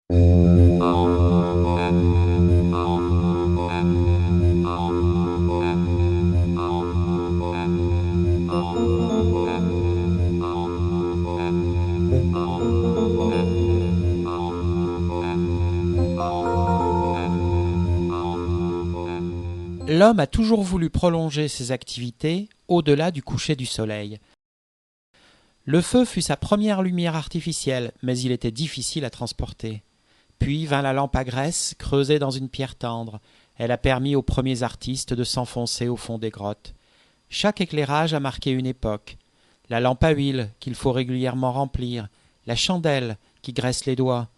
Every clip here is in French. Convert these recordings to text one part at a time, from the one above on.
L'homme a toujours voulu prolonger ses activités au-delà du coucher du soleil. Le feu fut sa première lumière artificielle, mais il était difficile à transporter. Puis vint la lampe à graisse, creusée dans une pierre tendre. Elle a permis aux premiers artistes de s'enfoncer au fond des grottes. Chaque éclairage a marqué une époque. La lampe à huile, qu'il faut régulièrement remplir, la chandelle, qui graisse les doigts,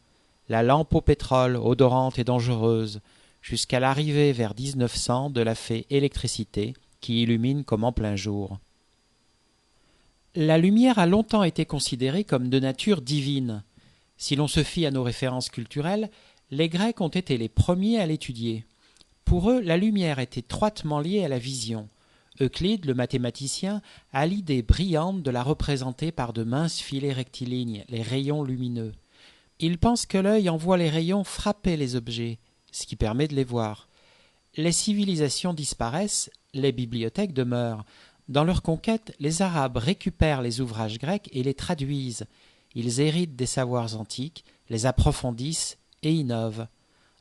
la lampe au pétrole, odorante et dangereuse, jusqu'à l'arrivée vers 1900 de la fée électricité, qui illumine comme en plein jour. La lumière a longtemps été considérée comme de nature divine. Si l'on se fie à nos références culturelles, les Grecs ont été les premiers à l'étudier. Pour eux, la lumière est étroitement liée à la vision. Euclide, le mathématicien, a l'idée brillante de la représenter par de minces filets rectilignes, les rayons lumineux. Il pense que l'œil envoie les rayons frapper les objets, ce qui permet de les voir. Les civilisations disparaissent, les bibliothèques demeurent. Dans leur conquête, les Arabes récupèrent les ouvrages grecs et les traduisent. Ils héritent des savoirs antiques, les approfondissent et innovent.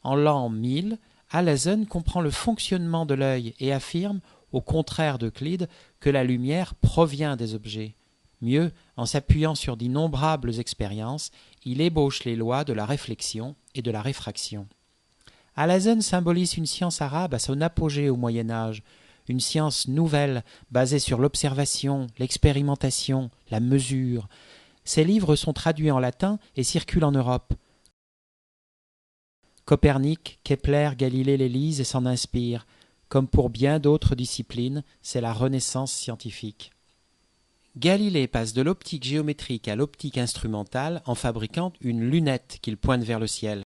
En l'an 1000, Alhazen comprend le fonctionnement de l'œil et affirme, au contraire d'Euclide, que la lumière provient des objets. Mieux, en s'appuyant sur d'innombrables expériences, il ébauche les lois de la réflexion et de la réfraction. Alhazen symbolise une science arabe à son apogée au Moyen-Âge, une science nouvelle basée sur l'observation, l'expérimentation, la mesure. Ses livres sont traduits en latin et circulent en Europe. Copernic, Kepler, Galilée les lisent et s'en inspirent. Comme pour bien d'autres disciplines, c'est la renaissance scientifique. Galilée passe de l'optique géométrique à l'optique instrumentale en fabriquant une lunette qu'il pointe vers le ciel.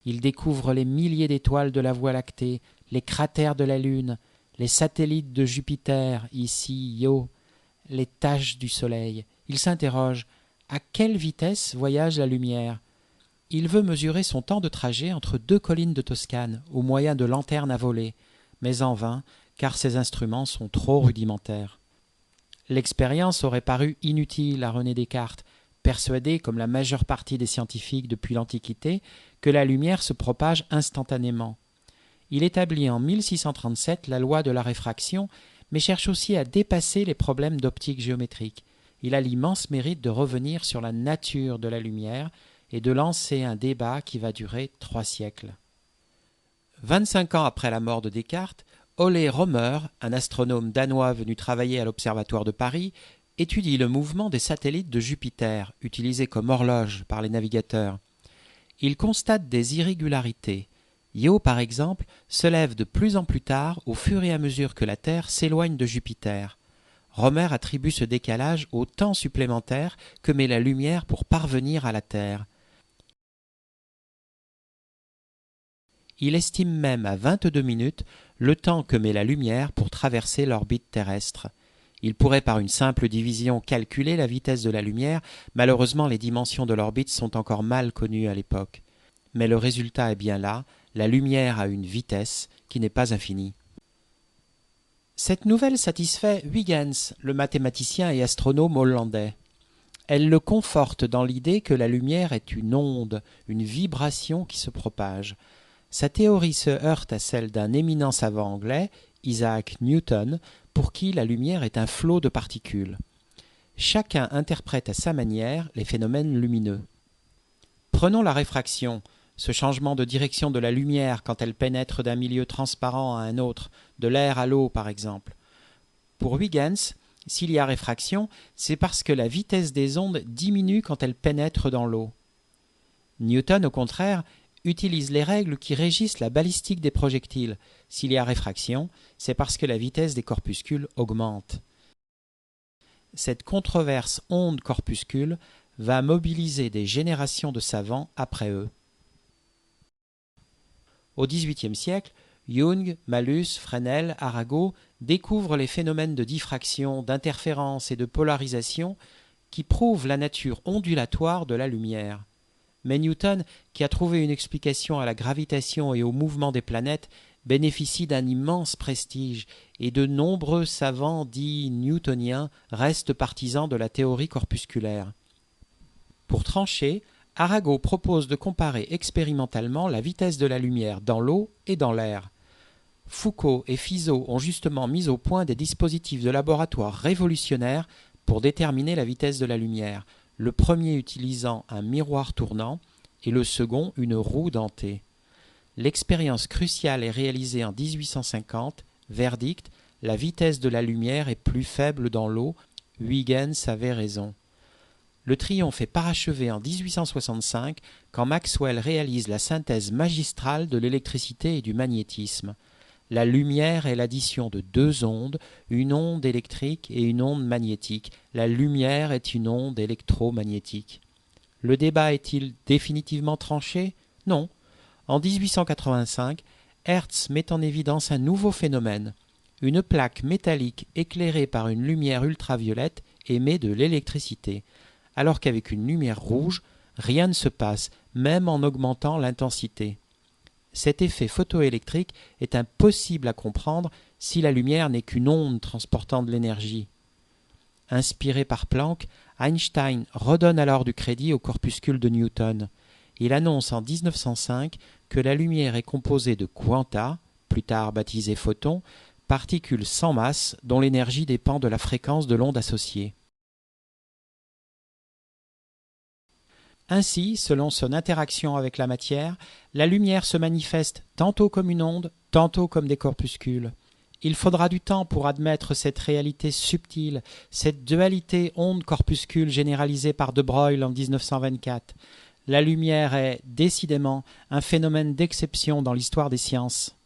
Il découvre les milliers d'étoiles de la Voie lactée, les cratères de la Lune, les satellites de Jupiter, ici Io, les taches du Soleil. Il s'interroge: à quelle vitesse voyage la lumière? Il veut mesurer son temps de trajet entre deux collines de Toscane, au moyen de lanternes à voler, mais en vain, car ses instruments sont trop rudimentaires. L'expérience aurait paru inutile à René Descartes, persuadé, comme la majeure partie des scientifiques depuis l'Antiquité, que la lumière se propage instantanément. Il établit en 1637 la loi de la réfraction, mais cherche aussi à dépasser les problèmes d'optique géométrique. Il a l'immense mérite de revenir sur la nature de la lumière et de lancer un débat qui va durer 3 siècles. 25 ans après la mort de Descartes, Ole Rømer, un astronome danois venu travailler à l'Observatoire de Paris, étudie le mouvement des satellites de Jupiter, utilisés comme horloge par les navigateurs. Il constate des irrégularités. Io, par exemple, se lève de plus en plus tard au fur et à mesure que la Terre s'éloigne de Jupiter. Rømer attribue ce décalage au temps supplémentaire que met la lumière pour parvenir à la Terre. Il estime même à 22 minutes le temps que met la lumière pour traverser l'orbite terrestre. Il pourrait par une simple division calculer la vitesse de la lumière. Malheureusement, les dimensions de l'orbite sont encore mal connues à l'époque. Mais le résultat est bien là, la lumière a une vitesse qui n'est pas infinie. Cette nouvelle satisfait Huygens, le mathématicien et astronome hollandais. Elle le conforte dans l'idée que la lumière est une onde, une vibration qui se propage. Sa théorie se heurte à celle d'un éminent savant anglais, Isaac Newton, pour qui la lumière est un flot de particules. Chacun interprète à sa manière les phénomènes lumineux. Prenons la réfraction, ce changement de direction de la lumière quand elle pénètre d'un milieu transparent à un autre, de l'air à l'eau par exemple. Pour Huygens, s'il y a réfraction, c'est parce que la vitesse des ondes diminue quand elles pénètrent dans l'eau. Newton, au contraire, utilise les règles qui régissent la balistique des projectiles. S'il y a réfraction, c'est parce que la vitesse des corpuscules augmente. Cette controverse onde-corpuscule va mobiliser des générations de savants après eux. Au XVIIIe siècle, Jung, Malus, Fresnel, Arago découvrent les phénomènes de diffraction, d'interférence et de polarisation qui prouvent la nature ondulatoire de la lumière. Mais Newton, qui a trouvé une explication à la gravitation et au mouvement des planètes, bénéficie d'un immense prestige et de nombreux savants dits newtoniens restent partisans de la théorie corpusculaire. Pour trancher, Arago propose de comparer expérimentalement la vitesse de la lumière dans l'eau et dans l'air. Foucault et Fizeau ont justement mis au point des dispositifs de laboratoire révolutionnaires pour déterminer la vitesse de la lumière, le premier utilisant un miroir tournant et le second une roue dentée. L'expérience cruciale est réalisée en 1850, verdict, la vitesse de la lumière est plus faible dans l'eau, Huygens avait raison. Le triomphe est parachevé en 1865 quand Maxwell réalise la synthèse magistrale de l'électricité et du magnétisme. La lumière est l'addition de deux ondes, une onde électrique et une onde magnétique. La lumière est une onde électromagnétique. Le débat est-il définitivement tranché? Non. En 1885, Hertz met en évidence un nouveau phénomène. Une plaque métallique éclairée par une lumière ultraviolette émet de l'électricité, alors qu'avec une lumière rouge, rien ne se passe, même en augmentant l'intensité. Cet effet photoélectrique est impossible à comprendre si la lumière n'est qu'une onde transportant de l'énergie. Inspiré par Planck, Einstein redonne alors du crédit au corpuscule de Newton. Il annonce en 1905 que la lumière est composée de quanta, plus tard baptisés photons, particules sans masse dont l'énergie dépend de la fréquence de l'onde associée. Ainsi, selon son interaction avec la matière, la lumière se manifeste tantôt comme une onde, tantôt comme des corpuscules. Il faudra du temps pour admettre cette réalité subtile, cette dualité onde-corpuscule généralisée par de Broglie en 1924. La lumière est, décidément, un phénomène d'exception dans l'histoire des sciences.